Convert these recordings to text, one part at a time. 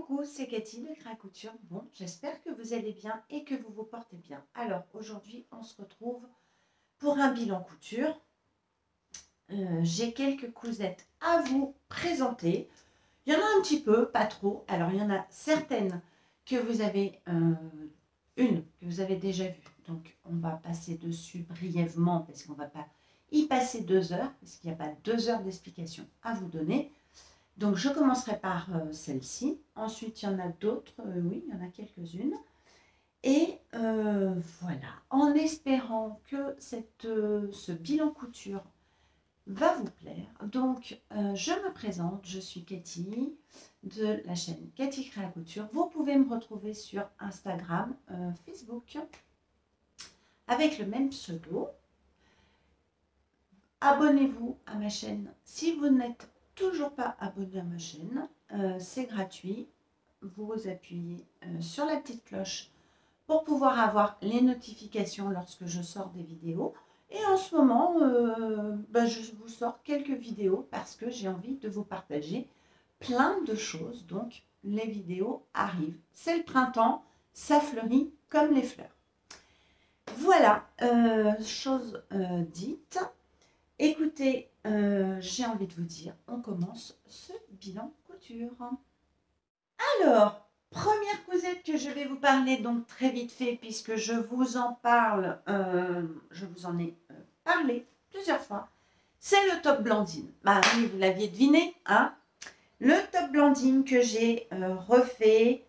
Coucou, c'est Cathy de Cra Couture. Bon, j'espère que vous allez bien et que vous vous portez bien. Alors, aujourd'hui, on se retrouve pour un bilan couture. J'ai quelques cousettes à vous présenter. Il y en a un petit peu, pas trop. Alors, il y en a certaines que vous avez, une que vous avez déjà vue. Donc, on va passer dessus brièvement parce qu'on ne va pas y passer 2 heures, parce qu'il n'y a pas 2 heures d'explication à vous donner. Donc, je commencerai par celle-ci. Ensuite, il y en a d'autres. Oui, il y en a quelques-unes. Et voilà, en espérant que ce bilan couture va vous plaire. Donc, je me présente. Je suis Cathy de la chaîne Cathy Crée la Couture. Vous pouvez me retrouver sur Instagram, Facebook, avec le même pseudo. Abonnez-vous à ma chaîne si vous n'êtes toujours pas abonné à ma chaîne, c'est gratuit. Vous appuyez sur la petite cloche pour pouvoir avoir les notifications lorsque je sors des vidéos. Et en ce moment, je vous sors quelques vidéos parce que j'ai envie de vous partager plein de choses. Donc, les vidéos arrivent. C'est le printemps, ça fleurit comme les fleurs. Voilà, chose dite. Écoutez, j'ai envie de vous dire, on commence ce bilan couture. Alors, première cousette que je vais vous parler, donc très vite fait, puisque je vous en parle, je vous en ai parlé plusieurs fois, c'est le top Blandine. Bah oui, vous l'aviez deviné, hein? Le top Blandine que j'ai refait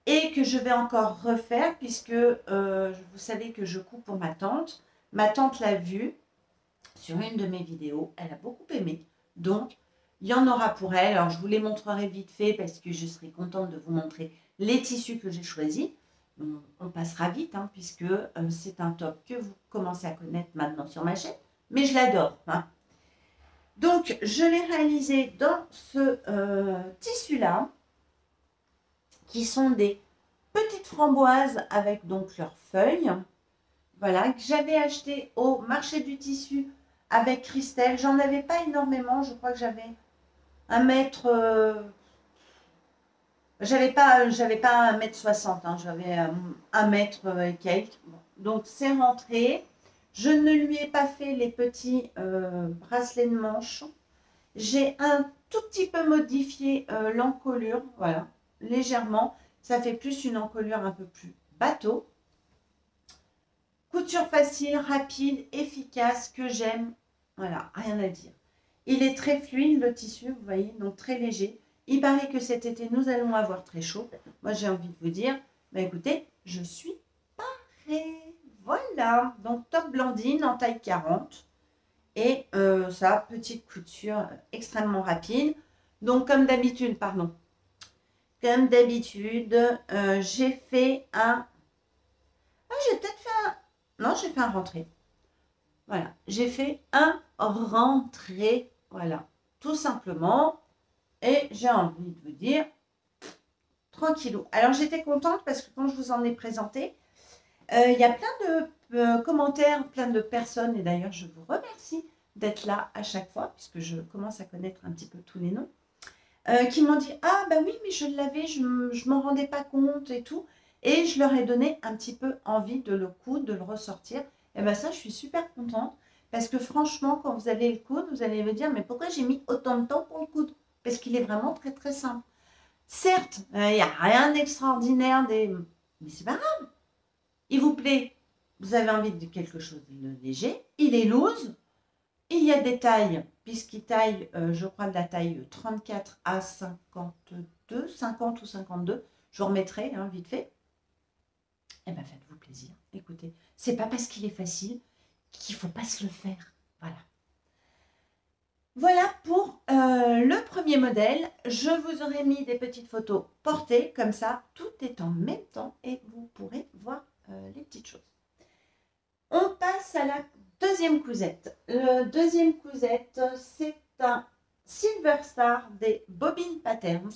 et que je vais encore refaire, puisque vous savez que je coupe pour ma tante. Ma tante l'a vu sur une de mes vidéos, elle a beaucoup aimé, donc il y en aura pour elle. Alors je vous les montrerai vite fait parce que je serai contente de vous montrer les tissus que j'ai choisis. On passera vite hein, puisque c'est un top que vous commencez à connaître maintenant sur ma chaîne, mais je l'adore hein. Donc je l'ai réalisé dans ce tissu là, qui sont des petites framboises avec donc leurs feuilles, voilà, que j'avais acheté au marché du tissu avec Christelle. J'en avais pas énormément, je crois que j'avais un mètre, j'avais pas 1,60 m, hein, j'avais 1 m et quelques. Bon. Donc c'est rentré. Je ne lui ai pas fait les petits bracelets de manche. J'ai un tout petit peu modifié l'encolure, voilà, légèrement. Ça fait plus une encolure un peu plus bateau. Couture facile, rapide, efficace, que j'aime. Voilà, rien à dire. Il est très fluide le tissu, vous voyez, donc très léger. Il paraît que cet été, nous allons avoir très chaud. Moi, j'ai envie de vous dire, bah, écoutez, je suis parée. Voilà, donc top Blandine en taille 40. Et ça, petite couture extrêmement rapide. Donc, comme d'habitude, j'ai fait un... Ah, j'ai peut-être fait un... Non, j'ai fait un rentré. Voilà, j'ai fait un rentré, voilà, tout simplement. Et j'ai envie de vous dire, tranquillou. Alors, j'étais contente parce que quand je vous en ai présenté, il y a plein de commentaires, plein de personnes, et d'ailleurs, je vous remercie d'être là à chaque fois, puisque je commence à connaître un petit peu tous les noms, qui m'ont dit « Ah, bah oui, mais je l'avais, je ne m'en rendais pas compte et tout. » Et je leur ai donné un petit peu envie de le coudre, de le ressortir. Et bien ça, je suis super contente. Parce que franchement, quand vous allez le coudre, vous allez me dire « Mais pourquoi j'ai mis autant de temps pour le coudre ?» Parce qu'il est vraiment très très simple. Certes, il n'y a rien d'extraordinaire, mais c'est pas grave. Il vous plaît, vous avez envie de quelque chose de léger. Il est loose. Il y a des tailles, puisqu'il taille, je crois, de la taille 34 à 52, 50 ou 52. Je vous remettrai, hein, vite fait. Eh bien, faites-vous plaisir. Écoutez, c'est pas parce qu'il est facile qu'il ne faut pas se le faire. Voilà. Voilà pour le premier modèle. Je vous aurai mis des petites photos portées, comme ça, tout est en même temps et vous pourrez voir les petites choses. On passe à la deuxième cousette. Le deuxième cousette, c'est un Silver Star des Bobbin Patterns,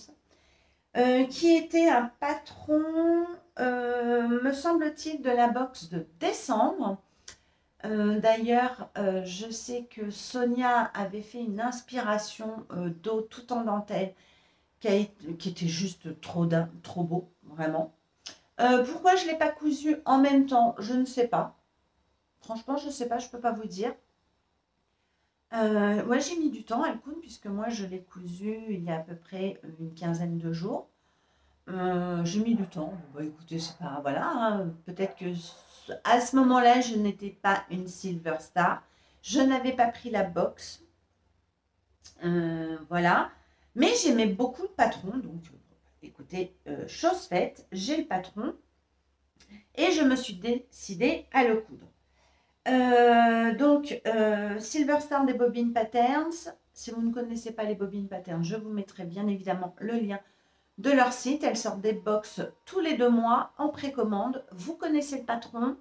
qui était un patron, me semble-t-il, de la box de décembre. D'ailleurs, je sais que Sonia avait fait une inspiration d'eau tout en dentelle qui était juste trop beau, vraiment. Pourquoi je ne l'ai pas cousu en même temps, je ne sais pas. Franchement, je ne sais pas, je ne peux pas vous dire. Moi, j'ai mis du temps à le coudre, puisque moi, je l'ai cousu il y a à peu près une quinzaine de jours. J'ai mis du temps. Bon, écoutez, c'est pas... Voilà, hein, peut-être que à ce moment-là, je n'étais pas une Silver Star. Je n'avais pas pris la box. Voilà. Mais j'aimais beaucoup le patron. Donc, écoutez, chose faite, j'ai le patron. Et je me suis décidée à le coudre. Silver Star des Bobbin Patterns. Si vous ne connaissez pas les Bobbin Patterns, je vous mettrai bien évidemment le lien de leur site. Elles sortent des box tous les 2 mois en précommande. Vous connaissez le patron.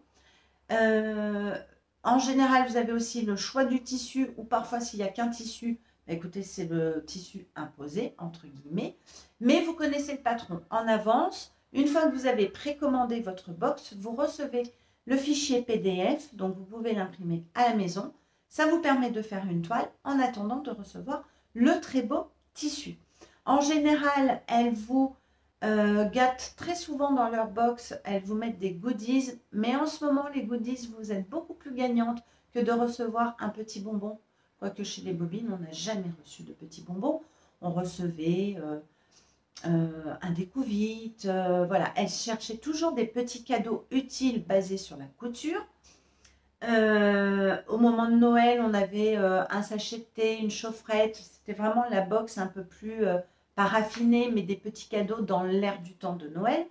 En général, vous avez aussi le choix du tissu, ou parfois s'il n'y a qu'un tissu, écoutez, c'est le tissu imposé, entre guillemets. Mais vous connaissez le patron en avance. Une fois que vous avez précommandé votre box, vous recevez le fichier PDF, donc vous pouvez l'imprimer à la maison. Ça vous permet de faire une toile en attendant de recevoir le très beau tissu. En général, elles vous gâtent très souvent dans leur box, elles vous mettent des goodies, mais en ce moment, les goodies, vous êtes beaucoup plus gagnante que de recevoir un petit bonbon. Quoique chez les bobines, on n'a jamais reçu de petits bonbons. On recevait un découvite, voilà. Elles cherchaient toujours des petits cadeaux utiles basés sur la couture. Au moment de Noël, on avait un sachet de thé, une chaufferette. C'était vraiment la box un peu plus pas raffinée, mais des petits cadeaux dans l'air du temps de Noël.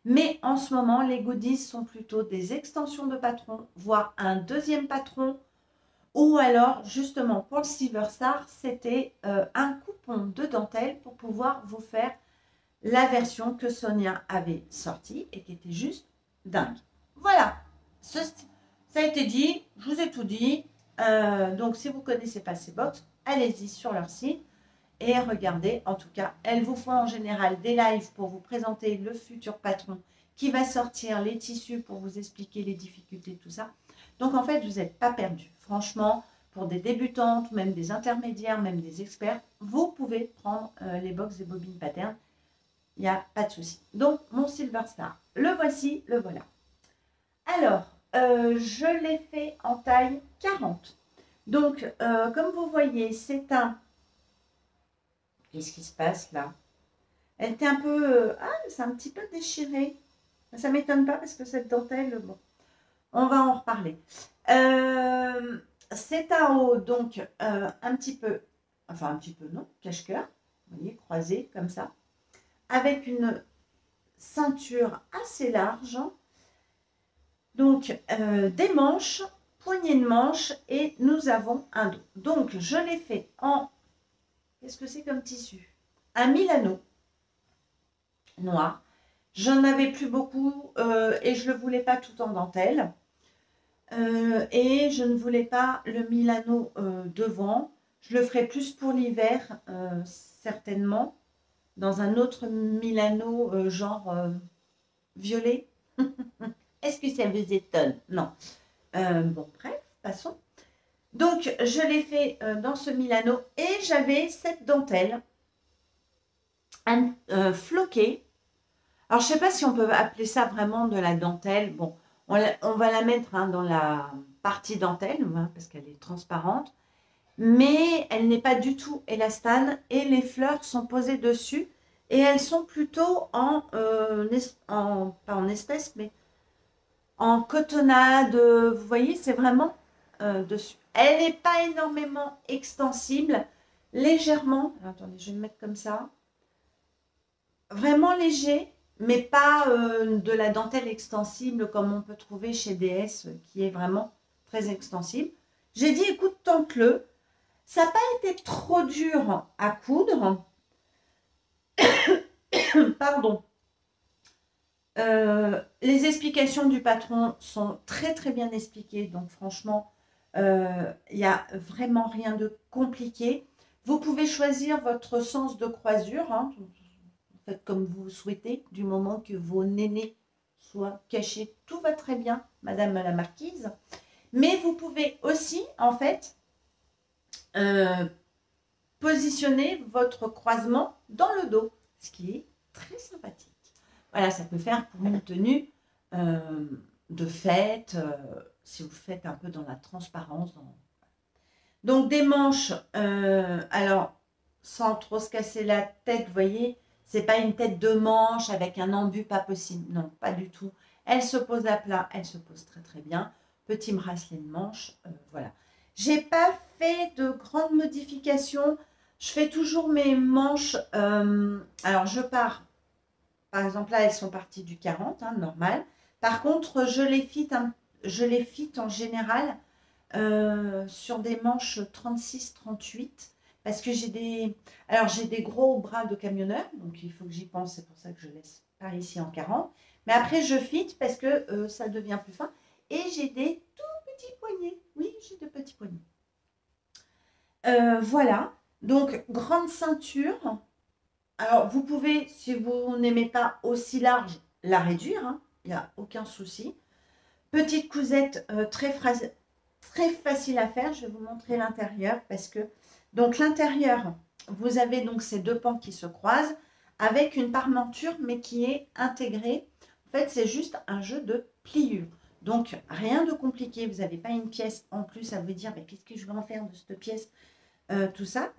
Mais en ce moment, les goodies sont plutôt des extensions de patron, voire un deuxième patron. Ou alors, justement, pour le Silver Star, c'était un coupon de dentelle pour pouvoir vous faire la version que Sonia avait sortie et qui était juste dingue. Voilà, ça a été dit, je vous ai tout dit. Donc, si vous ne connaissez pas ces box, allez-y sur leur site et regardez. En tout cas, elles vous font en général des lives pour vous présenter le futur patron qui va sortir, les tissus pour vous expliquer les difficultés, tout ça. Donc, en fait, vous n'êtes pas perdu. Franchement, pour des débutantes, même des intermédiaires, même des experts, vous pouvez prendre les box des Bobbin Patterns. Il n'y a pas de souci. Donc, mon Silver Star, le voici, le voilà. Alors, je l'ai fait en taille 40. Donc, comme vous voyez, c'est un... Qu'est-ce qui se passe là? Elle était un peu... c'est un petit peu déchiré. Ça ne m'étonne pas parce que cette dentelle, bon, on va en reparler. C'est un haut, donc, un petit peu... Enfin, un petit peu, non, cache-cœur. Vous voyez, croisé comme ça. Avec une ceinture assez large. Donc, des manches, poignée de manches et nous avons un dos. Donc, je l'ai fait en... Qu'est-ce que c'est comme tissu? Un Milano noir. J'en avais plus beaucoup et je ne le voulais pas tout en dentelle. Et je ne voulais pas le Milano devant. Je le ferai plus pour l'hiver, certainement. Dans un autre Milano genre violet. Est-ce que ça vous étonne? Non. Bon, bref, passons. Donc, je l'ai fait dans ce Milano et j'avais cette dentelle floquée. Alors, je ne sais pas si on peut appeler ça vraiment de la dentelle. Bon, on va la mettre dans la partie dentelle, parce qu'elle est transparente. Mais elle n'est pas du tout élastane et les fleurs sont posées dessus. Et elles sont plutôt pas en espèce, mais en cotonnade. Vous voyez, c'est vraiment dessus. Elle n'est pas énormément extensible, légèrement. Alors, attendez, je vais me mettre comme ça. Vraiment léger, mais pas de la dentelle extensible comme on peut trouver chez DS, qui est vraiment très extensible. J'ai dit, écoute, tente-le. Ça n'a pas été trop dur à coudre. Pardon. Les explications du patron sont très très bien expliquées. Donc franchement, il n'y a vraiment rien de compliqué. Vous pouvez choisir votre sens de croisure. Faites comme vous souhaitez, du moment que vos nénés soient cachés. Tout va très bien, Madame la Marquise. Mais vous pouvez aussi, en fait, positionner votre croisement dans le dos, ce qui est très sympathique. Voilà, ça peut faire pour une tenue de fête, si vous faites un peu dans la transparence. Donc des manches, alors sans trop se casser la tête, vous voyez, c'est pas une tête de manche avec un embu pas possible, non, pas du tout. Elle se pose à plat, elle se pose très très bien. Petit bracelet de manche, voilà. J'ai pas fait de grandes modifications. Je fais toujours mes manches. Alors je pars, par exemple là, elles sont parties du 40, hein, normal. Par contre, je les fit en général sur des manches 36-38 parce que j'ai des gros bras de camionneur, donc il faut que j'y pense, c'est pour ça que je laisse par ici en 40. Mais après, je fit parce que ça devient plus fin. Et j'ai des tout petits poignets. Oui, j'ai de petits poignets. Voilà. Donc, grande ceinture. Alors, vous pouvez, si vous n'aimez pas aussi large, la réduire. Hein. Il n'y a aucun souci. Petite cousette très facile à faire. Je vais vous montrer l'intérieur parce que, donc, l'intérieur, vous avez donc ces deux pans qui se croisent avec une parmenture, mais qui est intégrée. En fait, c'est juste un jeu de pliure. Donc, rien de compliqué. Vous n'avez pas une pièce en plus à vous dire, mais qu'est-ce que je vais en faire de cette pièce, tout ça.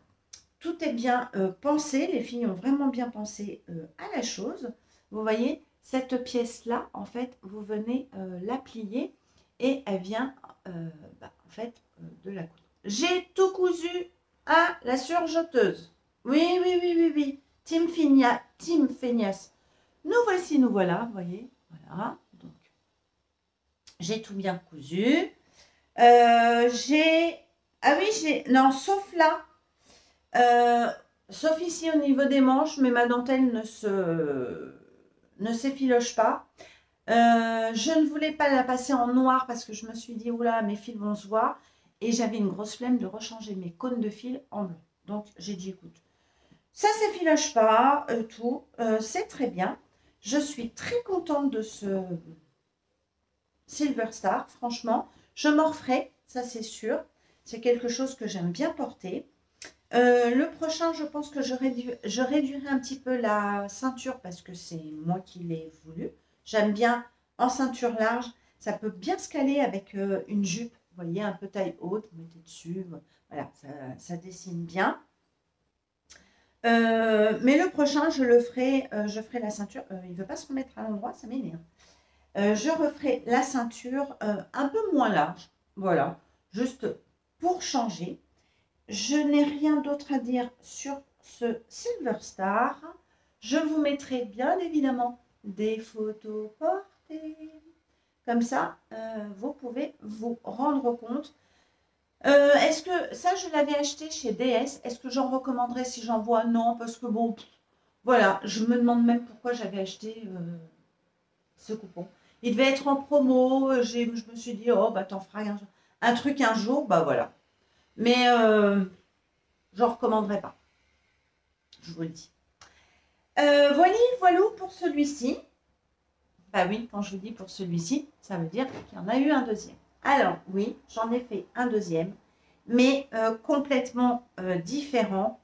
Tout est bien pensé. Les filles ont vraiment bien pensé à la chose. Vous voyez, cette pièce-là, en fait, vous venez la plier et elle vient, en fait, de la coudre. J'ai tout cousu à la surjeteuse. Oui, oui, oui, oui, oui. Team Feignas. Nous voici, nous voilà, vous voyez. Voilà, donc, j'ai tout bien cousu. Ah oui, non, sauf là. Sauf ici au niveau des manches, mais ma dentelle ne s'effiloche pas. Je ne voulais pas la passer en noir parce que je me suis dit, oula, mes fils vont se voir. Et j'avais une grosse flemme de rechanger mes cônes de fil en blanc. Donc, j'ai dit, écoute, ça ne s'effiloche pas, tout. C'est très bien. Je suis très contente de ce Silver Star, franchement. Je m'en referai, ça c'est sûr. C'est quelque chose que j'aime bien porter. Le prochain, je pense que je réduirai un petit peu la ceinture parce que c'est moi qui l'ai voulu. J'aime bien en ceinture large. Ça peut bien se caler avec une jupe, vous voyez, un peu taille haute. Vous mettez dessus, voilà, ça dessine bien. Mais le prochain, je ferai la ceinture. Il ne veut pas se remettre à l'endroit, ça m'énerve. Je referai la ceinture un peu moins large. Voilà, juste pour changer. Je n'ai rien d'autre à dire sur ce Silver Star. Je vous mettrai bien évidemment des photos portées. Comme ça, vous pouvez vous rendre compte. Est-ce que ça, je l'avais acheté chez DS. Est-ce que j'en recommanderais si j'en vois? Non, parce que bon, voilà, je me demande même pourquoi j'avais acheté ce coupon. Il devait être en promo. Je me suis dit, oh, bah t'en feras un truc un jour. Bah voilà. Mais j'en recommanderais pas. Je vous le dis. Voilà pour celui-ci. Bah oui, quand je vous dis pour celui-ci, ça veut dire qu'il y en a eu un deuxième. Alors oui, j'en ai fait un deuxième, mais complètement différent.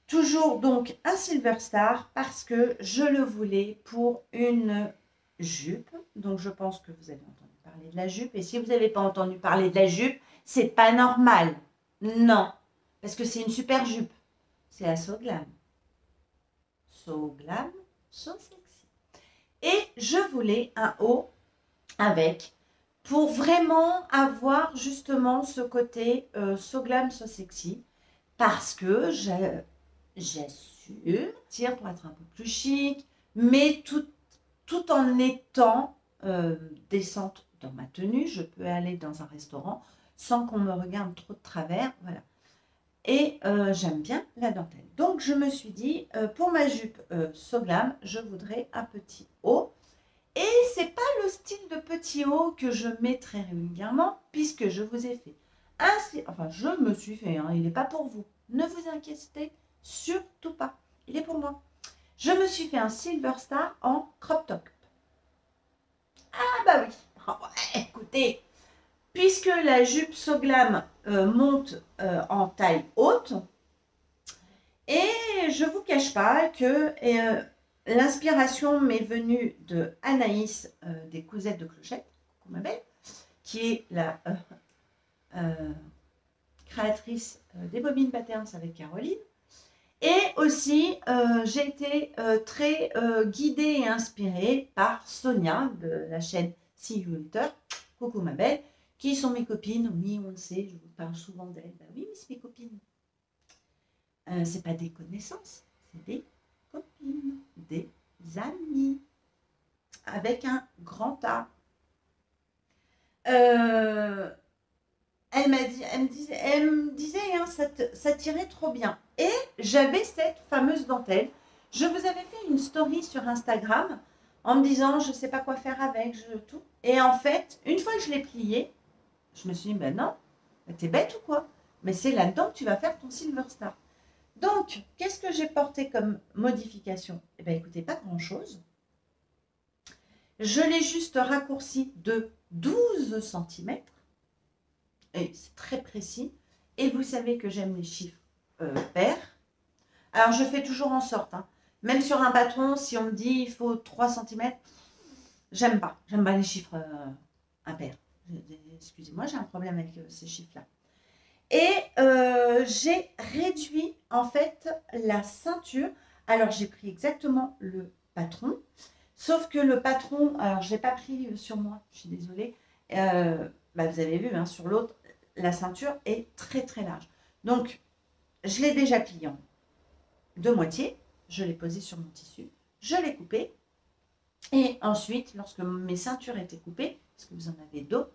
Toujours donc un Silver Star parce que je le voulais pour une jupe. Donc je pense que vous avez entendu parler de la jupe. Et si vous n'avez pas entendu parler de la jupe, c'est pas normal. Non, parce que c'est une super jupe. C'est à So Glam. So Glam, So Sexy. Et je voulais un haut avec pour vraiment avoir justement ce côté So Glam, So Sexy parce que j'assume, tire pour être un peu plus chic, mais tout en étant décente dans ma tenue. Je peux aller dans un restaurant sans qu'on me regarde trop de travers, voilà. Et j'aime bien la dentelle. Donc, je me suis dit, pour ma jupe So Glam, je voudrais un petit haut. Et c'est pas le style de petit haut que je mets très régulièrement, puisque je vous ai fait enfin, je me suis fait, hein, il n'est pas pour vous. Ne vous inquiétez surtout pas. Il est pour moi. Je me suis fait un Silver Star en crop top. Ah bah oui. Oh, ouais, écoutez, puisque la jupe So Glam monte en taille haute, Et je ne vous cache pas que l'inspiration m'est venue de Anaïs des Cousettes de Clochette, qu'on m'appelle, qui est la créatrice des Bobines Patterns avec Caroline. Et aussi, j'ai été très guidée et inspirée par Sonia de la chaîne See You Later, coucou ma belle, qui sont mes copines. Oui, on le sait, je vous parle souvent d'elles. Ben oui, mais c'est mes copines. C'est pas des connaissances, c'est des copines, des amis, avec un grand A. Elle me disait hein, ça tirait trop bien. Et j'avais cette fameuse dentelle. Je vous avais fait une story sur Instagram en me disant je ne sais pas quoi faire avec, tout. Et en fait, une fois que je l'ai pliée, je me suis dit, ben non, t'es bête ou quoi? Mais c'est là-dedans que tu vas faire ton Silver Star. Donc, qu'est-ce que j'ai porté comme modification? Eh bien, écoutez, pas grand-chose. Je l'ai juste raccourci de 12 cm. Et c'est très précis. Et vous savez que j'aime les chiffres pairs. Alors, je fais toujours en sorte. Hein. Même sur un patron, si on me dit il faut 3 cm, j'aime pas. J'aime pas les chiffres impairs. Excusez-moi, j'ai un problème avec ces chiffres-là. Et j'ai réduit en fait la ceinture. Alors, j'ai pris exactement le patron. Sauf que le patron, alors je n'ai pas pris sur moi, je suis désolée. Bah, vous avez vu, hein, sur l'autre, la ceinture est très très large. Donc, je l'ai déjà plié en deux moitiés. Je l'ai posé sur mon tissu. Je l'ai coupé. Et ensuite, lorsque mes ceintures étaient coupées, parce que vous en avez deux,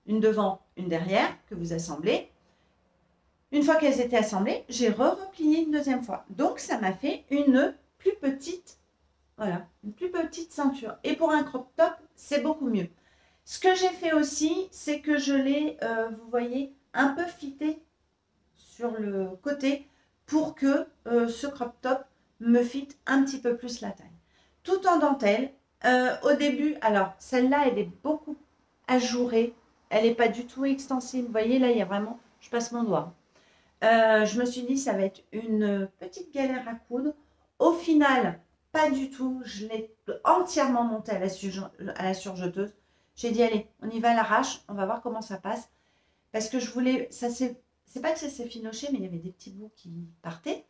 une devant, une derrière, que vous assemblez. Une fois qu'elles étaient assemblées, j'ai replié une deuxième fois. Donc, ça m'a fait une plus petite, voilà, une plus petite ceinture. Et pour un crop top, c'est beaucoup mieux. Ce que j'ai fait aussi, c'est que je l'ai, vous voyez, un peu fité sur le côté pour que ce crop top me fitte un petit peu plus la taille. Tout en dentelle. Au début, alors celle-là, elle est beaucoup ajourée. Elle n'est pas du tout extensible. Vous voyez, là, il y a vraiment, je passe mon doigt. Je me suis dit, ça va être une petite galère à coudre. Au final, pas du tout. Je l'ai entièrement montée à la surjeteuse. J'ai dit, allez, on y va à l'arrache. On va voir comment ça passe. Parce que je voulais, c'est pas que ça s'est finoché, mais il y avait des petits bouts qui partaient.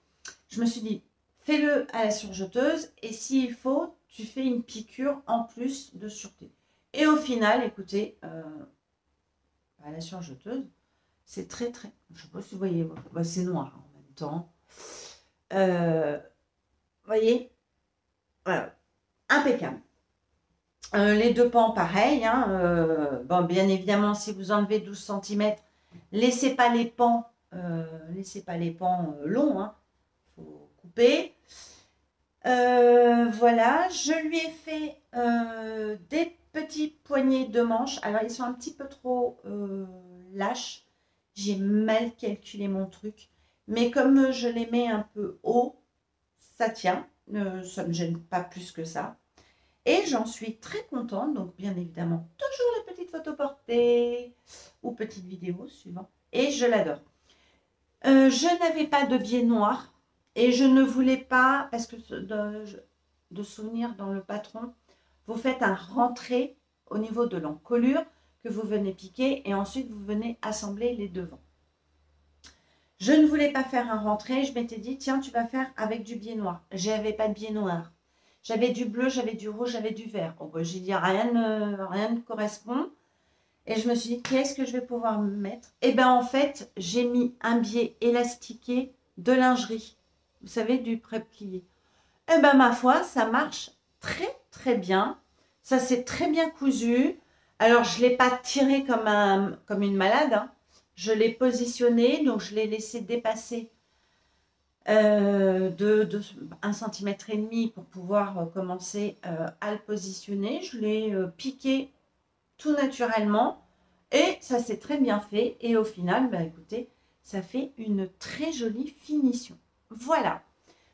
Je me suis dit, fais-le à la surjeteuse. Et s'il faut, tu fais une piqûre en plus de sûreté. Et au final, écoutez, à la surjeteuse, c'est très, très... Je ne sais pas si vous voyez, bah, c'est noir en même temps. Vous voyez, voilà, impeccable. Les deux pans, pareil. Hein, bon, bien évidemment, si vous enlevez 12 cm, laissez pas les pans longs. Hein, faut couper. Voilà, je lui ai fait des petits poignets de manches. Alors, ils sont un petit peu trop lâches. J'ai mal calculé mon truc. Mais comme je les mets un peu haut, ça tient. Ça ne me gêne pas plus que ça. Et j'en suis très contente. Donc, bien évidemment, toujours la petite photo portée ou petite vidéo, suivant. Et je l'adore. Je n'avais pas de biais noir. Et je ne voulais pas, parce que de souvenir dans le patron, vous faites un rentré au niveau de l'encolure que vous venez piquer et ensuite vous venez assembler les devants. Je ne voulais pas faire un rentré, je m'étais dit tiens tu vas faire avec du biais noir. J'avais pas de biais noir. J'avais du bleu, j'avais du rouge, j'avais du vert. Bon, ben, j'ai dit rien ne correspond. Et je me suis dit qu'est-ce que je vais pouvoir mettre? Et bien en fait j'ai mis un biais élastiqué de lingerie. Vous savez, du pré-plié. Eh bien, ma foi, ça marche très, très bien. Ça s'est très bien cousu. Alors, je ne l'ai pas tiré comme une malade. Hein. Je l'ai positionné, donc je l'ai laissé dépasser de 1,5 cm pour pouvoir commencer à le positionner. Je l'ai piqué tout naturellement et ça s'est très bien fait. Et au final, bah, écoutez, ça fait une très jolie finition. Voilà.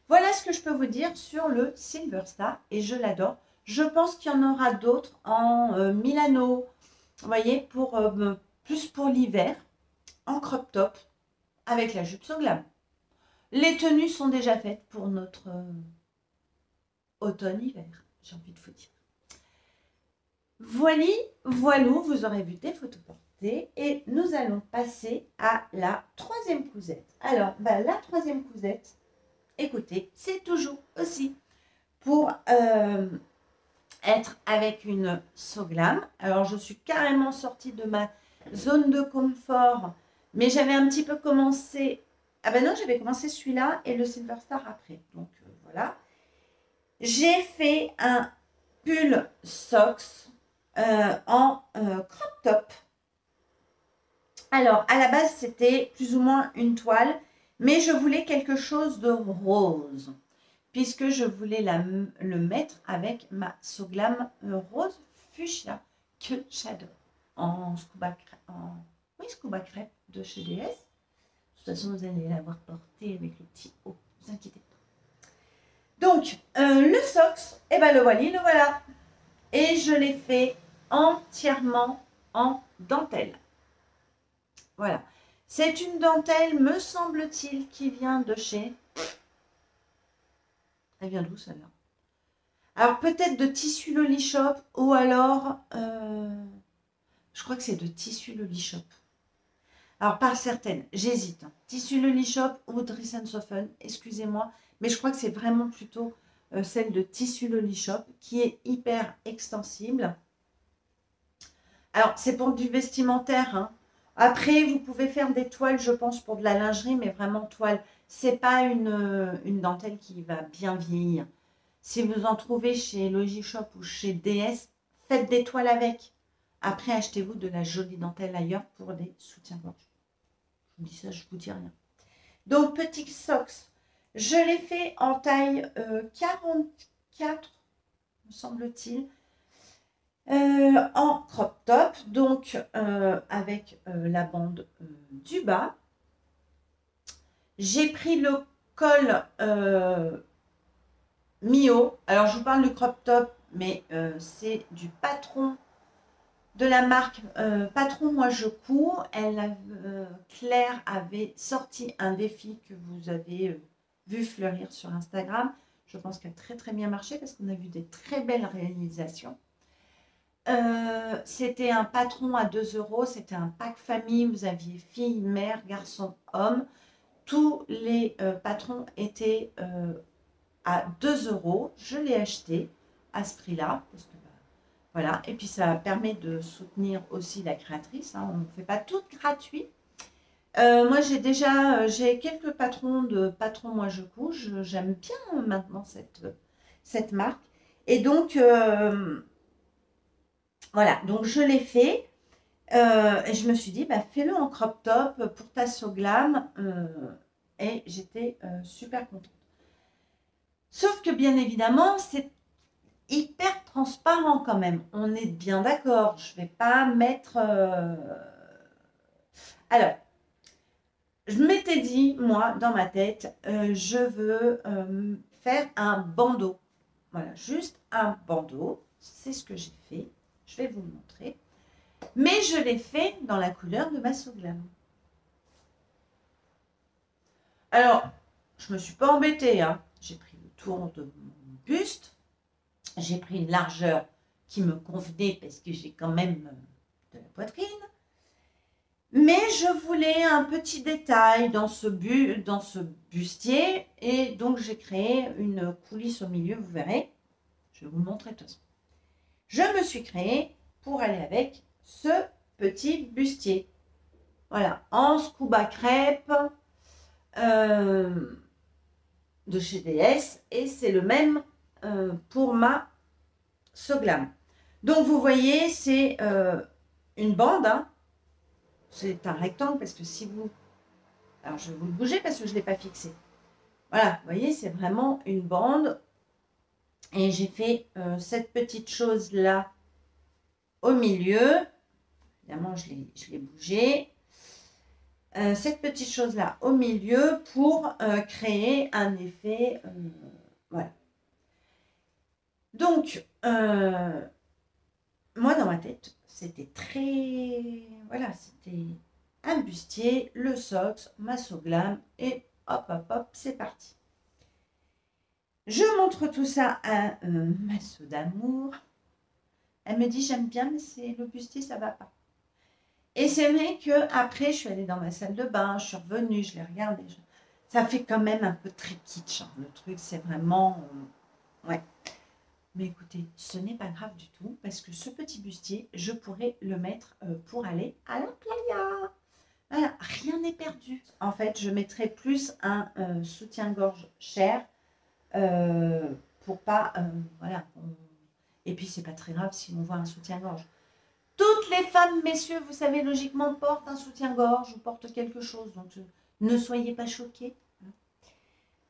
Voilà ce que je peux vous dire sur le Silver Star et je l'adore. Je pense qu'il y en aura d'autres en Milano, vous voyez, plus pour l'hiver, en crop top, avec la jupe So Glam. Les tenues sont déjà faites pour notre automne-hiver, j'ai envie de vous dire. Voilà, voilou, vous aurez vu des photos portées et nous allons passer à la troisième cousette. Alors, la troisième cousette, écoutez, c'est toujours aussi pour être avec une Soglam. Alors, je suis carrément sortie de ma zone de confort, mais j'avais un petit peu commencé. Ah ben non, j'avais commencé celui-là et le Silver Star après. Donc, voilà. J'ai fait un pull socks en crop top. Alors, à la base, c'était plus ou moins une toile, mais je voulais quelque chose de rose, puisque je voulais le mettre avec ma Soglam rose fuchsia, que j'adore, en scuba crêpe de chez DS. De toute façon, vous allez l'avoir porté avec le petit haut, ne vous inquiétez pas. Donc, le socks, et ben le voilà. Et je l'ai fait entièrement en dentelle. Voilà. C'est une dentelle, me semble-t-il, qui vient de chez... Elle vient d'où celle-là? Alors peut-être de Tissu Loli Shop ou alors... je crois que c'est de Tissu Loli Shop. Alors par certaines, j'hésite. Tissu Loli Shop ou Dress & Soften, excusez-moi. Mais je crois que c'est vraiment plutôt celle de Tissu Loli Shop qui est hyper extensible. Alors c'est pour du vestimentaire, hein. Après, vous pouvez faire des toiles, je pense, pour de la lingerie, mais vraiment toile. C'est pas une dentelle qui va bien vieillir. Si vous en trouvez chez Logishop ou chez DS, faites des toiles avec. Après, achetez-vous de la jolie dentelle ailleurs pour des soutiens-gorge. Je vous dis ça, je vous dis rien. Donc, petit socks. Je l'ai fait en taille 44, me semble-t-il. En crop top, donc avec la bande du bas. J'ai pris le col Mio. Alors, je vous parle du crop top, mais c'est du Patron, de la marque Patron, moi je cours. Claire avait sorti un défi que vous avez vu fleurir sur Instagram. Je pense qu'il a très très bien marché parce qu'on a vu des très belles réalisations. C'était un patron à 2 €, c'était un pack famille, vous aviez fille, mère, garçon, homme. Tous les patrons étaient à 2 €. Je l'ai acheté à ce prix-là, parce que voilà. Et puis ça permet de soutenir aussi la créatrice, hein. On ne fait pas tout gratuit. Moi j'ai quelques patrons de patrons moi je couche. J'aime bien maintenant cette marque. Et donc voilà, donc je l'ai fait et je me suis dit, fais-le en crop top pour ta Soglam et j'étais super contente. Sauf que bien évidemment, c'est hyper transparent quand même. On est bien d'accord, je ne vais pas mettre... Alors, je m'étais dit, moi, dans ma tête, je veux faire un bandeau. Voilà, juste un bandeau. C'est ce que j'ai fait. Je vais vous le montrer. Mais je l'ai fait dans la couleur de ma Soglam. Alors, je ne me suis pas embêtée, hein. J'ai pris le tour de mon buste. J'ai pris une largeur qui me convenait parce que j'ai quand même de la poitrine. Mais je voulais un petit détail dans ce bustier. Et donc, j'ai créé une coulisse au milieu, vous verrez. Je vais vous le montrer de toute façon. Je me suis créée pour aller avec ce petit bustier. Voilà, en scuba crêpe de chez DS. Et c'est le même pour ma Soglam. Donc, vous voyez, c'est une bande. Hein. C'est un rectangle parce que si vous... Alors, je vais vous le bouger parce que je ne l'ai pas fixé. Voilà, vous voyez, c'est vraiment une bande. Et j'ai fait cette petite chose-là au milieu. Évidemment, je l'ai bougé. Cette petite chose-là au milieu pour créer un effet. Voilà. Donc, moi, dans ma tête, c'était très... Voilà, c'était un bustier, le socks, ma Soglam et hop, hop, hop, c'est parti. Je montre tout ça à ma soeur d'amour. Elle me dit, j'aime bien, mais c'est le bustier, ça va pas. Et c'est vrai qu'après, je suis allée dans ma salle de bain, je suis revenue, je l'ai regardé. Ça fait quand même un peu très kitsch. Hein. Le truc, c'est vraiment... ouais. Mais écoutez, ce n'est pas grave du tout, parce que ce petit bustier, je pourrais le mettre pour aller à la playa. Voilà, rien n'est perdu. En fait, je mettrai plus un soutien-gorge cher pour pas... voilà. Et puis, c'est pas très grave si on voit un soutien-gorge. Toutes les femmes, messieurs, vous savez, logiquement, portent un soutien-gorge ou portent quelque chose. Donc, ne soyez pas choqués.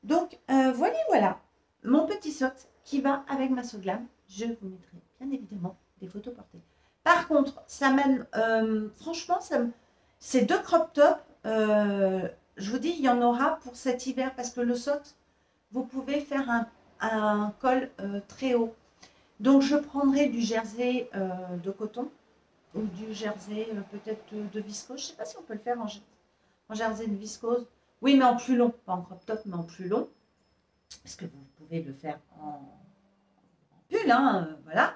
Donc, voilà. Mon petit socle qui va avec ma Soglam. Je vous mettrai bien évidemment des photos portées. Par contre, ça mène... franchement, ces deux crop tops, je vous dis, il y en aura pour cet hiver parce que le socle, vous pouvez faire un col très haut. Donc, je prendrai du jersey de coton ou du jersey peut-être de viscose. Je ne sais pas si on peut le faire en jersey de viscose. Oui, mais en plus long. Pas en crop top, mais en plus long. Parce que vous pouvez le faire en pull, hein, voilà.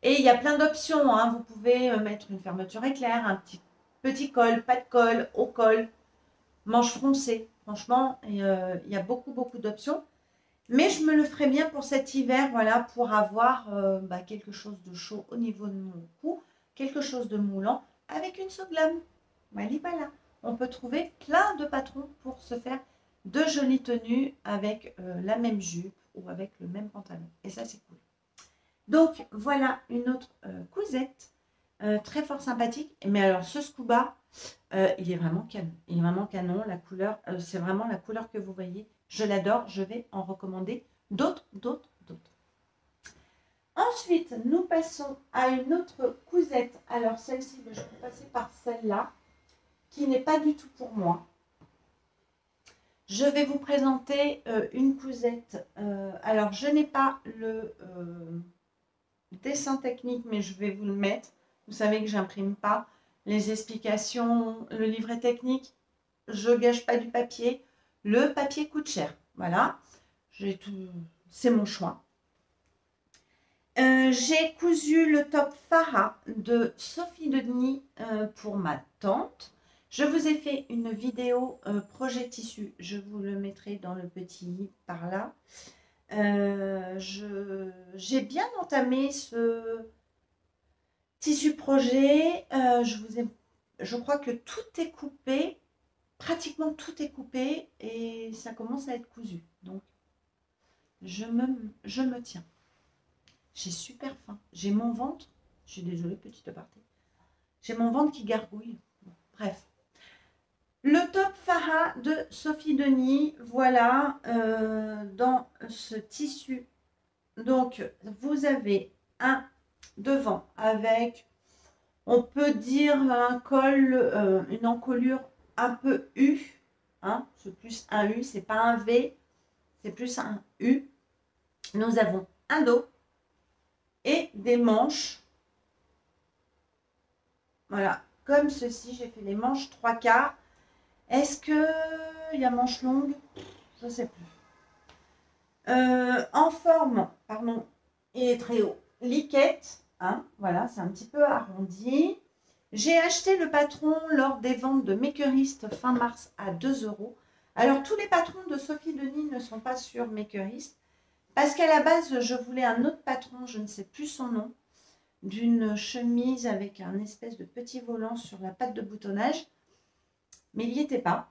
Et il y a plein d'options. Hein. Vous pouvez mettre une fermeture éclair, un petit col, pas de col, haut col, manche froncée. Franchement, il y a beaucoup d'options. Mais je me le ferai bien pour cet hiver, voilà, pour avoir quelque chose de chaud au niveau de mon cou, quelque chose de moulant avec une Soglam. Voilà. On peut trouver plein de patrons pour se faire de jolies tenues avec la même jupe ou avec le même pantalon. Et ça, c'est cool. Donc, voilà une autre cousette très fort sympathique. Mais alors, ce scuba, il est vraiment canon. Il est vraiment canon. La couleur, c'est vraiment la couleur que vous voyez. Je l'adore. Je vais en recommander d'autres. Ensuite, nous passons à une autre cousette. Alors, celle-ci, je vais passer par celle-là, qui n'est pas du tout pour moi. Je vais vous présenter une cousette. Alors, je n'ai pas le dessin technique, mais je vais vous le mettre. Vous savez que j'imprime pas les explications, le livret technique. Je gâche pas du papier. Le papier coûte cher. Voilà. C'est mon choix. J'ai cousu le top Farah de Sophie Denis pour ma tante. Je vous ai fait une vidéo projet tissu. Je vous le mettrai dans le petit i par là. J'ai bien entamé ce tissu projet. Je crois que tout est coupé. Pratiquement tout est coupé et ça commence à être cousu. Donc, je me tiens. J'ai super faim. J'ai mon ventre. Je suis désolée, petite aparté. J'ai mon ventre qui gargouille. Bref. Le top Farah de Sophie Denis. Voilà. Dans ce tissu. Donc, vous avez un devant avec, on peut dire, un col, une encolure un peu U. Hein, c'est plus un U. C'est pas un V. C'est plus un U. Nous avons un dos. Et des manches, voilà, comme ceci. J'ai fait les manches 3/4. Est-ce qu'il y a manches longues? Je ne sais plus. En forme, pardon, il est très haut. Liquette, hein, voilà, c'est un petit peu arrondi. J'ai acheté le patron lors des ventes de Makerist fin mars à 2 €. Alors, tous les patrons de Sophie Denis ne sont pas sur Makerist. Parce qu'à la base, je voulais un autre patron, je ne sais plus son nom, d'une chemise avec un espèce de petit volant sur la patte de boutonnage. Mais il n'y était pas.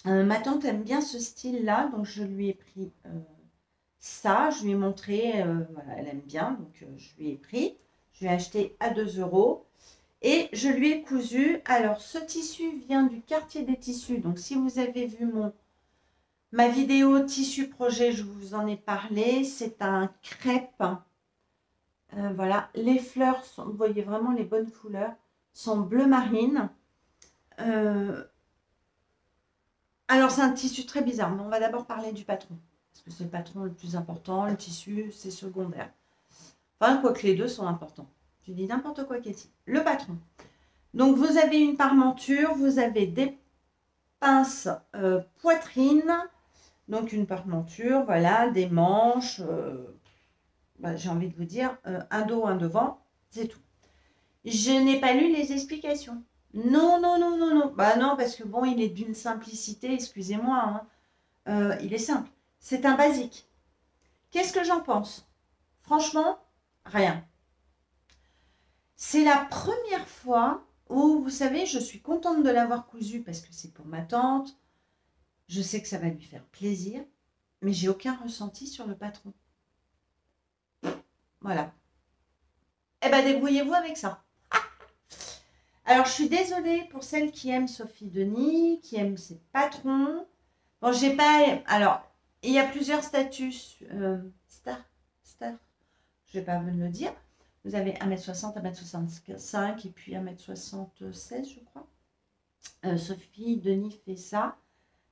Ma tante aime bien ce style-là, donc je lui ai pris ça. Je lui ai montré, voilà, elle aime bien, donc je lui ai pris. Je lui ai acheté à 2 € et je lui ai cousu. Alors, ce tissu vient du quartier des tissus. Donc, si vous avez vu ma vidéo tissu projet, je vous en ai parlé. C'est un crêpe. Voilà, les fleurs sont, vous voyez vraiment les bonnes couleurs, sont bleu marine. Alors, c'est un tissu très bizarre, mais on va d'abord parler du patron. Parce que c'est le patron le plus important, le tissu, c'est secondaire. Enfin, quoique les deux sont importants. Je dis n'importe quoi, Cathy. Le patron. Donc, vous avez une parmenture, vous avez des pince poitrine, donc une porte-monture, voilà, des manches, j'ai envie de vous dire, un dos, un devant, c'est tout. Je n'ai pas lu les explications. Non, non, non, non, non. Bah non, parce que bon, il est d'une simplicité, excusez-moi, hein. Il est simple. C'est un basique. Qu'est-ce que j'en pense? Franchement, rien. C'est la première fois où, vous savez, je suis contente de l'avoir cousu parce que c'est pour ma tante. Je sais que ça va lui faire plaisir, mais j'ai aucun ressenti sur le patron. Voilà. Eh ben, débrouillez-vous avec ça. Alors, je suis désolée pour celles qui aiment Sophie Denis, qui aiment ses patrons. Bon, j'ai pas... Alors, il y a plusieurs statuts. Star, je vais pas me le dire. Vous avez 1m60, 1m65 et puis 1m76, je crois. Sophie Denis fait ça.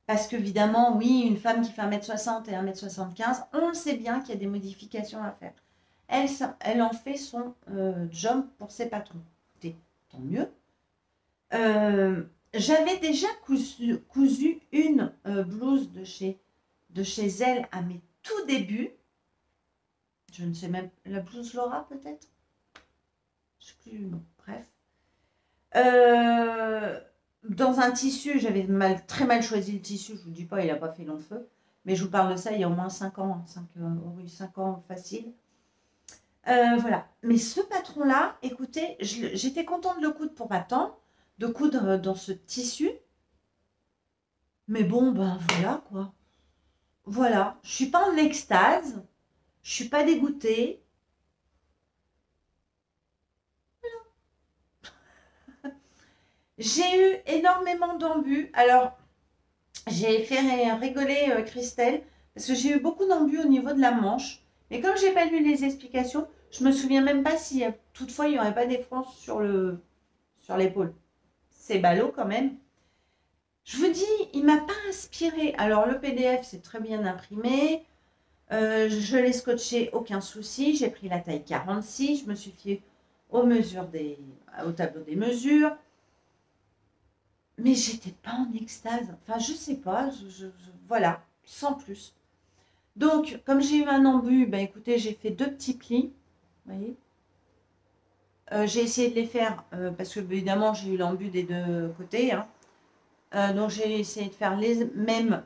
Parce qu'évidemment, oui, une femme qui fait 1m60 et 1m75, on le sait bien qu'il y a des modifications à faire. Elle en fait son job pour ses patrons. Écoutez, tant mieux. J'avais déjà cousu une blouse de chez elle à mes tout débuts. Je ne sais même, la blouse Laura peut-être? Je ne sais plus, non, bref. Dans un tissu, j'avais très mal choisi le tissu, je ne vous dis pas, il n'a pas fait long feu. Mais je vous parle de ça il y a au moins 5 ans, 5 ans facile. Voilà. Mais ce patron-là, écoutez, j'étais contente de le coudre pour ma tante, de coudre dans ce tissu. Mais bon, ben voilà quoi. Voilà. Je ne suis pas en extase. Je ne suis pas dégoûtée. J'ai eu énormément d'embus. Alors, j'ai fait rigoler Christelle parce que j'ai eu beaucoup d'embus au niveau de la manche. Mais comme je n'ai pas lu les explications, je ne me souviens même pas si toutefois il n'y aurait pas des franges sur l'épaule. C'est ballot quand même. Je vous dis, il ne m'a pas inspiré. Alors, le PDF, c'est très bien imprimé. Je l'ai scotché, aucun souci. J'ai pris la taille 46. Je me suis fiée aux mesures au tableau des mesures. Mais j'étais pas en extase. Enfin, je sais pas. Voilà, sans plus. Donc, comme j'ai eu un embut, ben, écoutez, j'ai fait 2 petits plis. Vous voyez, j'ai essayé de les faire parce que, évidemment, j'ai eu l'embut des 2 côtés. Hein. Donc, j'ai essayé de faire les mêmes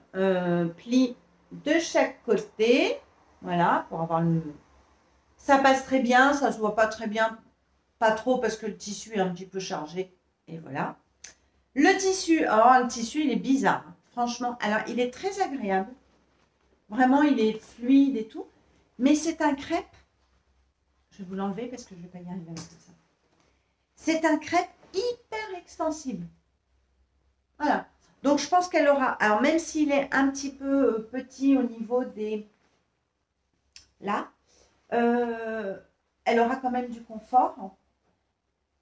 plis de chaque côté. Voilà, pour avoir le... Ça passe très bien, ça se voit pas très bien. Pas trop parce que le tissu est un petit peu chargé. Et voilà. Le tissu, le tissu, il est bizarre. Franchement, alors, il est très agréable. Vraiment, il est fluide et tout. Mais c'est un crêpe. Je vais vous l'enlever parce que je ne vais pas y arriver avec ça. C'est un crêpe hyper extensible. Voilà. Donc, je pense qu'elle aura... Alors, même s'il est un petit peu petit au niveau des... Là, elle aura quand même du confort.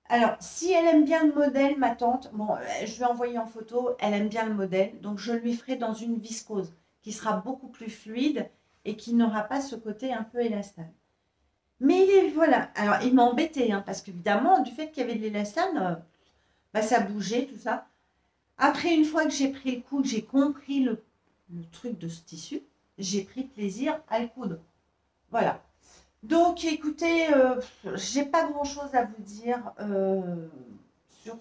Alors, si elle aime bien le modèle, ma tante, bon, je vais envoyer en photo, elle aime bien le modèle, donc je lui ferai dans une viscose qui sera beaucoup plus fluide et qui n'aura pas ce côté un peu élastane. Mais voilà, alors il m'a embêté, hein, parce qu'évidemment, du fait qu'il y avait de l'élastane, ça bougeait, tout ça. Après, une fois que j'ai pris le coup, que j'ai compris le truc de ce tissu, j'ai pris plaisir à le coudre. Voilà. Donc, écoutez, j'ai pas grand-chose à vous dire sur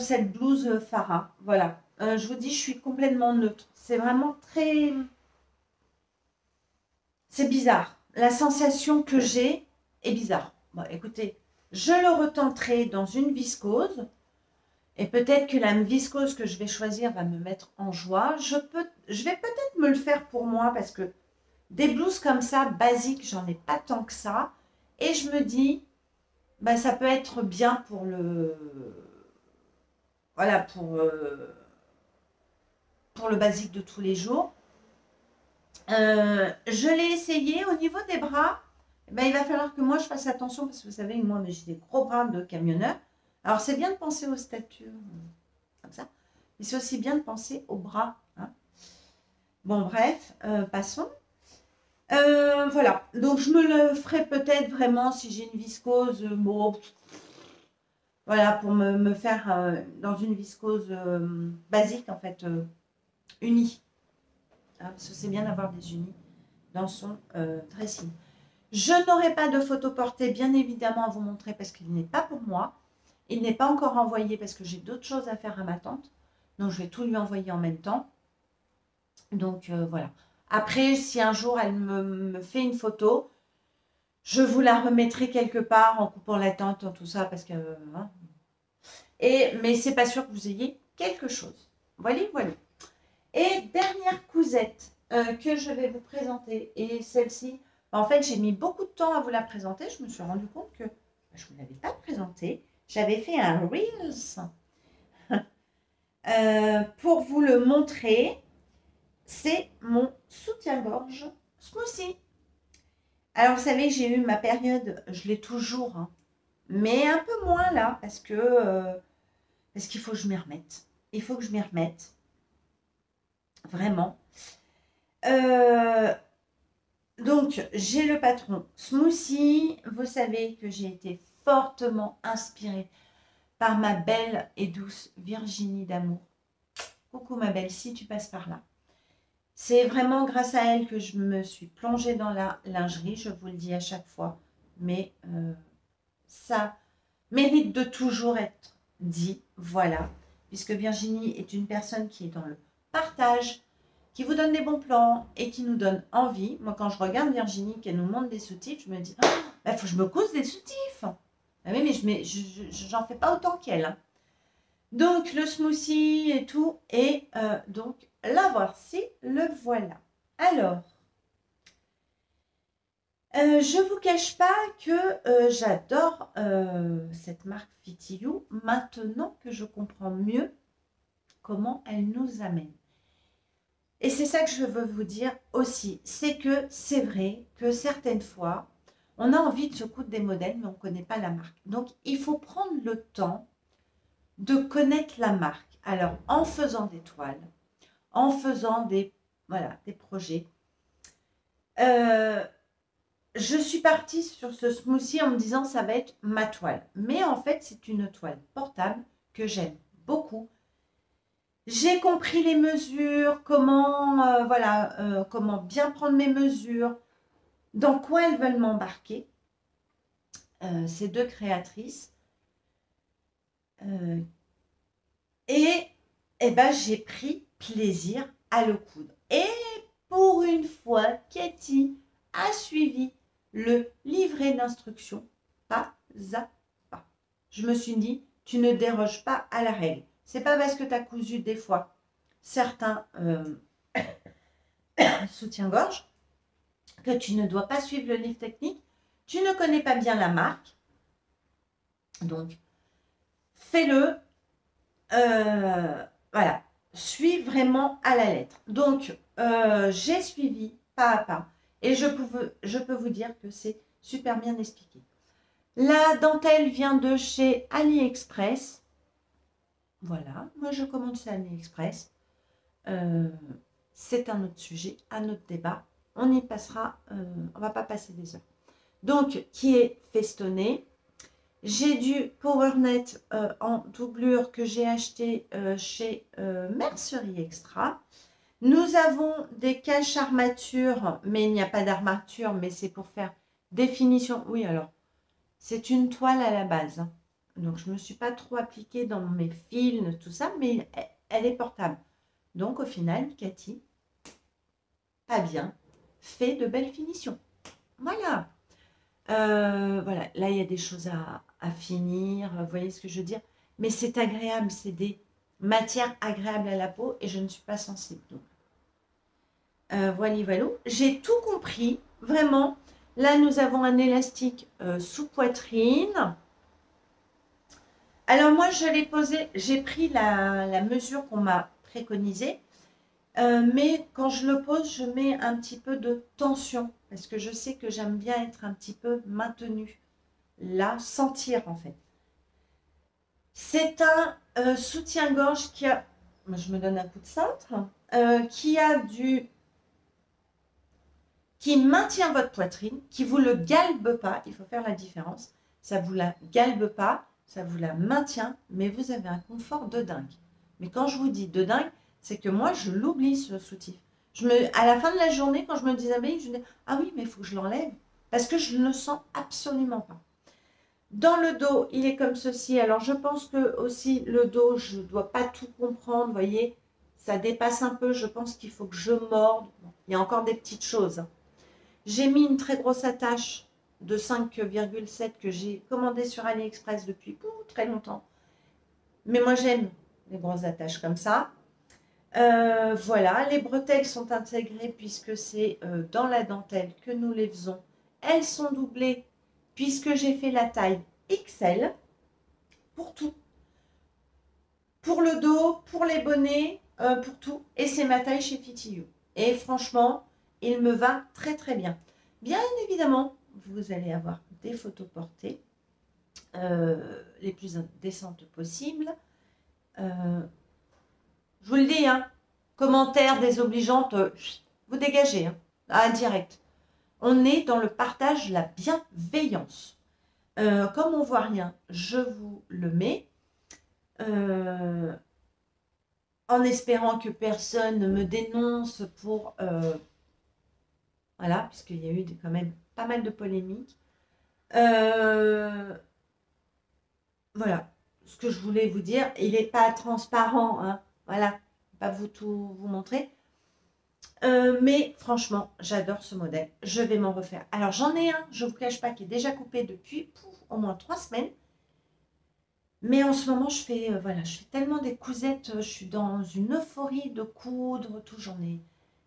cette blouse Farah. Voilà. Je vous dis, je suis complètement neutre. C'est vraiment très... C'est bizarre. La sensation que j'ai est bizarre. Bon, écoutez, je le retenterai dans une viscose. Et peut-être que la viscose que je vais choisir va me mettre en joie. Je vais peut-être me le faire pour moi parce que des blouses comme ça, basiques, j'en ai pas tant que ça. Et je me dis, ça peut être bien pour le... Voilà, pour le basique de tous les jours. Je l'ai essayé. Au niveau des bras, il va falloir que moi je fasse attention parce que vous savez, moi j'ai des gros bras de camionneur. Alors c'est bien de penser aux statues comme ça, mais c'est aussi bien de penser aux bras. Hein. Bon bref, passons. Voilà, donc je me le ferai peut-être vraiment si j'ai une viscose. Bon, Voilà, pour me faire dans une viscose basique, en fait, unie. Hein, parce que c'est bien d'avoir des unis dans son dressing. Je n'aurai pas de photo portée, bien évidemment, à vous montrer parce qu'il n'est pas pour moi. Il n'est pas encore envoyé parce que j'ai d'autres choses à faire à ma tante. Donc, je vais tout lui envoyer en même temps. Donc, voilà. Après, si un jour elle me fait une photo, je vous la remettrai quelque part en coupant la tente, en tout ça, parce que... hein. Mais c'est pas sûr que vous ayez quelque chose. Voilà, voilà. Et dernière cousette que je vais vous présenter, et celle-ci, en fait, j'ai mis beaucoup de temps à vous la présenter. Je me suis rendu compte que je ne vous l'avais pas présentée. J'avais fait un Reels pour vous le montrer. C'est mon soutien-gorge smoothie. Alors, vous savez, j'ai eu ma période, je l'ai toujours, hein, mais un peu moins là, parce qu'il faut que je m'y remette. Il faut que je m'y remette. Vraiment. Donc, j'ai le patron Smoothie. Vous savez que j'ai été fortement inspirée par ma belle et douce Virginie d'amour. Coucou ma belle, si tu passes par là. C'est vraiment grâce à elle que je me suis plongée dans la lingerie, je vous le dis à chaque fois. Mais ça mérite de toujours être dit, voilà. Puisque Virginie est une personne qui est dans le partage, qui vous donne des bons plans et qui nous donne envie. Moi, quand je regarde Virginie, qu'elle nous montre des soutifs, je me dis, il faut que je me cause des soutifs. Ah oui, mais j'en fais pas autant qu'elle. Hein. Donc, le smoothie et tout. Et donc, la voici, le voilà. Alors, je ne vous cache pas que j'adore cette marque Fity You maintenant que je comprends mieux comment elle nous amène. Et c'est ça que je veux vous dire aussi, c'est que c'est vrai que certaines fois, on a envie de se coudre des modèles, mais on ne connaît pas la marque. Donc, il faut prendre le temps de connaître la marque. Alors, en faisant des toiles, en faisant des projets. Je suis partie sur ce smoothie en me disant ça va être ma toile. Mais en fait, c'est une toile portable que j'aime beaucoup. J'ai compris les mesures, comment bien prendre mes mesures, dans quoi elles veulent m'embarquer, ces deux créatrices. Et j'ai pris plaisir à le coudre. Et pour une fois, Cathy a suivi le livret d'instructions pas à pas. Je me suis dit, tu ne déroges pas à la règle. C'est pas parce que tu as cousu des fois certains soutiens-gorge que tu ne dois pas suivre le livre technique. Tu ne connais pas bien la marque. Donc, fais-le. Voilà. Suis vraiment à la lettre. Donc, j'ai suivi pas à pas. Et je peux vous dire que c'est super bien expliqué. La dentelle vient de chez AliExpress. Voilà, moi je commande chez AliExpress. C'est un autre sujet, un autre débat. On y passera, on va pas passer des heures. Donc, qui est festonné. J'ai du PowerNet en doublure que j'ai acheté chez Mercerie Extra. Nous avons des caches armature, mais il n'y a pas d'armature, mais c'est pour faire définition. Oui, alors, c'est une toile à la base. Hein. Donc, je ne me suis pas trop appliquée dans mes fils, tout ça, mais elle est portable. Donc, au final, Cathy, pas bien, fait de belles finitions. Voilà. Voilà, là, il y a des choses à finir. Vous voyez ce que je veux dire? Mais c'est agréable, c'est des matières agréables à la peau et je ne suis pas sensible. Donc, voilà. J'ai tout compris, vraiment. Là, nous avons un élastique sous poitrine. Alors, moi, je l'ai posé, j'ai pris la mesure qu'on m'a préconisée. Mais quand je le pose, je mets un petit peu de tension parce que je sais que j'aime bien être un petit peu maintenue. Là, sentir en fait. C'est un soutien-gorge qui a, je me donne un coup de cintre, qui maintient votre poitrine, qui vous le galbe pas. Il faut faire la différence. Ça vous la galbe pas, ça vous la maintient, mais vous avez un confort de dingue. Mais quand je vous dis de dingue, c'est que moi, je l'oublie, ce soutif. À la fin de la journée, quand je me déshabille, je me dis, ah oui, mais il faut que je l'enlève, parce que je ne le sens absolument pas. Dans le dos, il est comme ceci. Alors, je pense que aussi, le dos, je ne dois pas tout comprendre, vous voyez, ça dépasse un peu, je pense qu'il faut que je morde. Il y a encore des petites choses. J'ai mis une très grosse attache de 5,7 que j'ai commandée sur AliExpress depuis très longtemps. Mais moi, j'aime les grosses attaches comme ça. Voilà, les bretelles sont intégrées puisque c'est dans la dentelle que nous les faisons. Elles sont doublées puisque j'ai fait la taille XL pour tout. Pour le dos, pour les bonnets, pour tout. Et c'est ma taille chez Fit You. Et franchement, il me va très très bien. Bien évidemment, vous allez avoir des photos portées les plus décentes possibles. Je vous le dis, hein, commentaires désobligeantes, vous dégagez, hein, direct. On est dans le partage, la bienveillance. Comme on ne voit rien, je vous le mets. En espérant que personne ne me dénonce pour... voilà, puisqu'il y a eu quand même pas mal de polémiques. Voilà, ce que je voulais vous dire. Il n'est pas transparent, hein, voilà, pas vous tout vous montrer. Mais franchement, j'adore ce modèle. Je vais m'en refaire. Alors, j'en ai un, je ne vous cache pas, qui est déjà coupé depuis au moins 3 semaines. Mais en ce moment, je fais tellement des cousettes, je suis dans une euphorie de coudre, tout,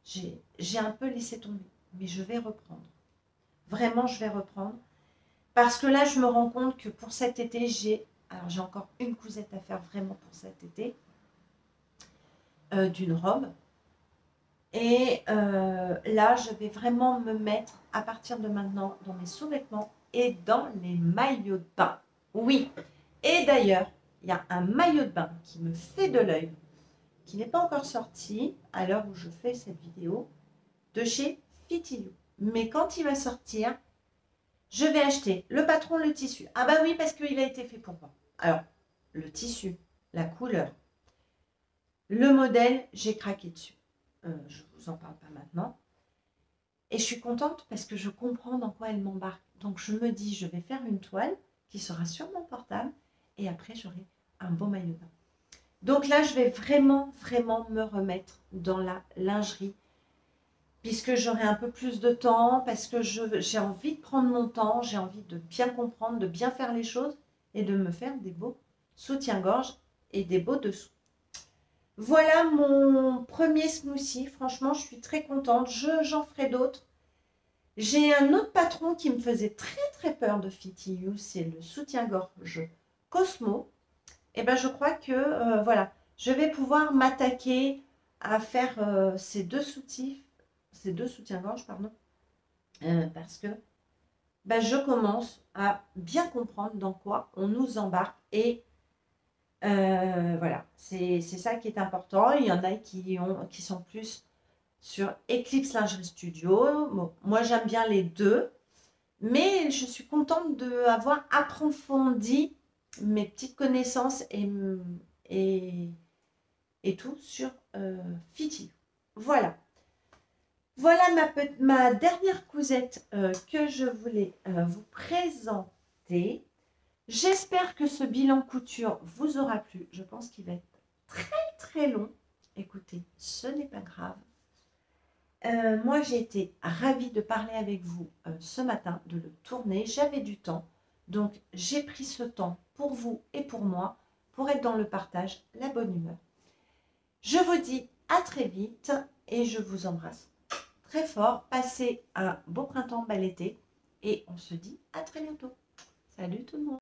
j'ai un peu laissé tomber. Mais je vais reprendre. Vraiment, je vais reprendre. Parce que là, je me rends compte que pour cet été, j'ai encore une cousette à faire vraiment pour cet été. D'une robe. Et là, je vais vraiment me mettre, à partir de maintenant, dans mes sous-vêtements et dans les maillots de bain. Oui. Et d'ailleurs, il y a un maillot de bain qui me fait de l'œil, qui n'est pas encore sorti à l'heure où je fais cette vidéo, de chez Fit You. Mais quand il va sortir, je vais acheter le patron, le tissu. Ah bah oui, parce qu'il a été fait pour moi. Alors, le tissu, la couleur, le modèle, j'ai craqué dessus. Je ne vous en parle pas maintenant. Et je suis contente parce que je comprends dans quoi elle m'embarque. Donc je me dis, je vais faire une toile qui sera sur mon portable et après j'aurai un beau maillot de bain. Donc là, je vais vraiment, vraiment me remettre dans la lingerie puisque j'aurai un peu plus de temps, parce que j'ai envie de prendre mon temps, j'ai envie de bien comprendre, de bien faire les choses et de me faire des beaux soutiens-gorge et des beaux dessous. Voilà mon premier smoothie. Franchement, je suis très contente. J'en ferai d'autres. J'ai un autre patron qui me faisait très très peur de Fit You. C'est le soutien-gorge Cosmo. Et ben, je crois que voilà, je vais pouvoir m'attaquer à faire ces deux soutiens-gorge, pardon, parce que ben, je commence à bien comprendre dans quoi on nous embarque et voilà, c'est ça qui est important. Il y en a qui sont plus sur Eclipse Lingerie Studio. Bon, moi, j'aime bien les deux, mais je suis contente d'avoir approfondi mes petites connaissances et tout sur Fit You. Voilà. Voilà ma dernière cousette que je voulais vous présenter. J'espère que ce bilan couture vous aura plu. Je pense qu'il va être très très long. Écoutez, ce n'est pas grave. Moi, j'ai été ravie de parler avec vous ce matin, de le tourner. J'avais du temps. Donc, j'ai pris ce temps pour vous et pour moi, pour être dans le partage, la bonne humeur. Je vous dis à très vite et je vous embrasse très fort. Passez un beau printemps, bel été et on se dit à très bientôt. Salut tout le monde.